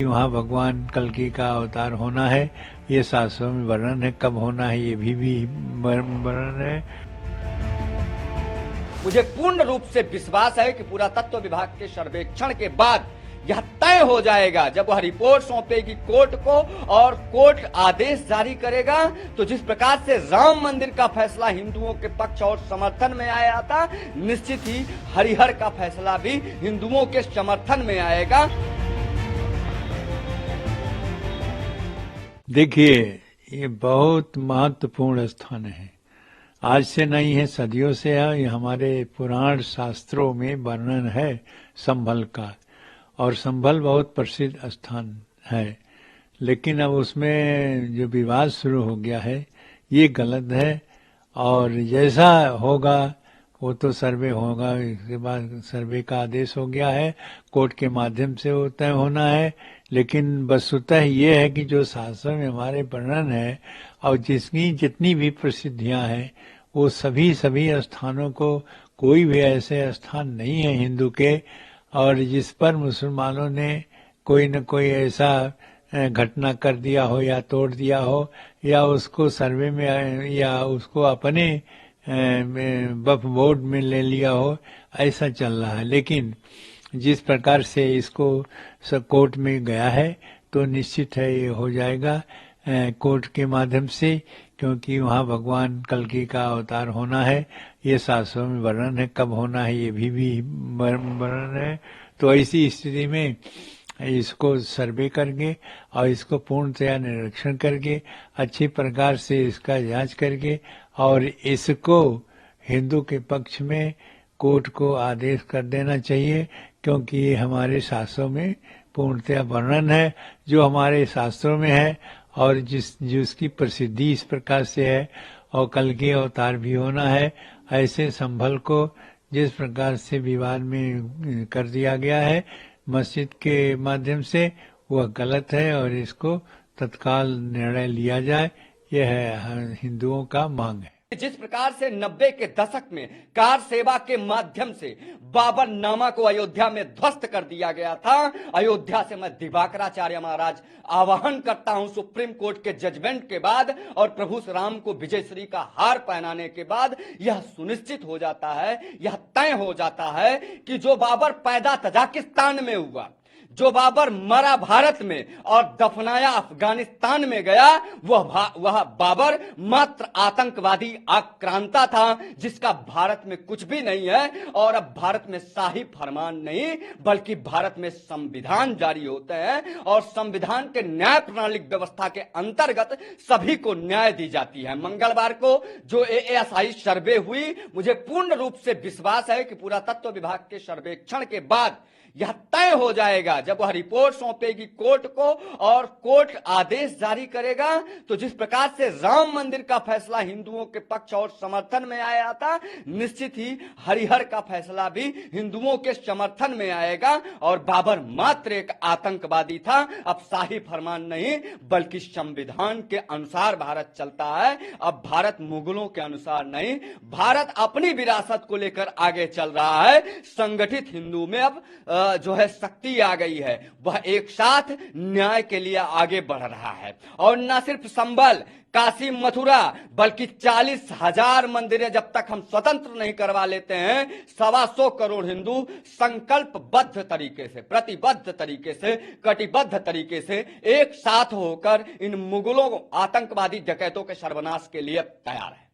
वहाँ भगवान कल्कि का अवतार होना है, ये शास्त्रों में वर्णन है। कब होना है ये भी वर्णन है। मुझे पूर्ण रूप से विश्वास है कि पुरातत्व विभाग के सर्वेक्षण के बाद यह तय हो जाएगा, जब वह रिपोर्ट सौंपेगी कोर्ट को और कोर्ट आदेश जारी करेगा, तो जिस प्रकार से राम मंदिर का फैसला हिंदुओं के पक्ष और समर्थन में आया था, निश्चित ही हरिहर का फैसला भी हिंदुओं के समर्थन में आएगा। देखिए, ये बहुत महत्वपूर्ण स्थान है। आज से नहीं है, सदियों से है। ये हमारे पुराण शास्त्रों में वर्णन है संभल का, और संभल बहुत प्रसिद्ध स्थान है। लेकिन अब उसमें जो विवाद शुरू हो गया है, ये गलत है। और जैसा होगा वो तो सर्वे होगा, इसके बाद सर्वे का आदेश हो गया है, कोर्ट के माध्यम से वो तय होना है। लेकिन वस्तुतः ये है कि जो शास्त्र में हमारे वर्णन है और जिसकी जितनी भी प्रसिद्धियां हैं, वो सभी स्थानों को, कोई भी ऐसे स्थान नहीं है हिंदू के और जिस पर मुसलमानों ने कोई न कोई ऐसा घटना कर दिया हो या तोड़ दिया हो, या उसको सर्वे में या उसको अपने वक्फ बोर्ड में ले लिया हो, ऐसा चल रहा है। लेकिन जिस प्रकार से इसको कोर्ट में गया है, तो निश्चित है ये हो जाएगा कोर्ट के माध्यम से, क्योंकि वहाँ भगवान कल्कि का अवतार होना है, ये शास्त्रों में वर्णन है। कब होना है ये भी वर्णन है। तो ऐसी स्थिति में इसको सर्वे करके और इसको पूर्णतया निरीक्षण करके अच्छी प्रकार से इसका जांच करके और इसको हिंदू के पक्ष में कोर्ट को आदेश कर देना चाहिए, क्योंकि ये हमारे शास्त्रों में पूर्णतया वर्णन है, जो हमारे शास्त्रों में है और जिसकी प्रसिद्धि इस प्रकार से है। और कल्कि अवतार भी होना है। ऐसे संभल को जिस प्रकार से विवाद में कर दिया गया है मस्जिद के माध्यम से, वह गलत है और इसको तत्काल निर्णय लिया जाए, यह है हिंदुओं का मांग है। जिस प्रकार से 90 के दशक में कार सेवा के माध्यम से बाबर नामा को अयोध्या में ध्वस्त कर दिया गया था, अयोध्या से मैं दिवाकराचार्य महाराज आवाहन करता हूं सुप्रीम कोर्ट के जजमेंट के बाद और प्रभु श्री राम को विजयश्री का हार पहनाने के बाद यह सुनिश्चित हो जाता है, यह तय हो जाता है कि जो बाबर पैदा तजाकिस्तान में हुआ, जो बाबर मरा भारत में और दफनाया अफगानिस्तान में गया, वह बाबर मात्र आतंकवादी आक्रांता था, जिसका भारत में कुछ भी नहीं है। और अब भारत में शाही फरमान नहीं, बल्कि भारत में संविधान जारी होते हैं और संविधान के न्याय प्रणाली व्यवस्था के अंतर्गत सभी को न्याय दी जाती है। मंगलवार को जो ASI सर्वे हुई, मुझे पूर्ण रूप से विश्वास है कि पुरातत्व विभाग के सर्वेक्षण के बाद यह तय हो जाएगा, जब वह रिपोर्ट सौंपेगी कोर्ट को और कोर्ट आदेश जारी करेगा, तो जिस प्रकार से राम मंदिर का फैसला हिंदुओं के पक्ष और समर्थन में आया था, निश्चित ही हरिहर का फैसला भी हिंदुओं के समर्थन में आएगा। और बाबर मात्र एक आतंकवादी था, अब शाही फरमान नहीं बल्कि संविधान के अनुसार भारत चलता है। अब भारत मुगलों के अनुसार नहीं, भारत अपनी विरासत को लेकर आगे चल रहा है। संगठित हिंदू में अब जो है शक्ति आ गई है, वह एक साथ न्याय के लिए आगे बढ़ रहा है। और न सिर्फ संभल, काशी, मथुरा, बल्कि 40,000 मंदिरें जब तक हम स्वतंत्र नहीं करवा लेते हैं, 125 करोड़ हिंदू संकल्पबद्ध तरीके से, प्रतिबद्ध तरीके से, कटिबद्ध तरीके से एक साथ होकर इन मुगलों आतंकवादी डकैतों के सर्वनाश के लिए तैयार है।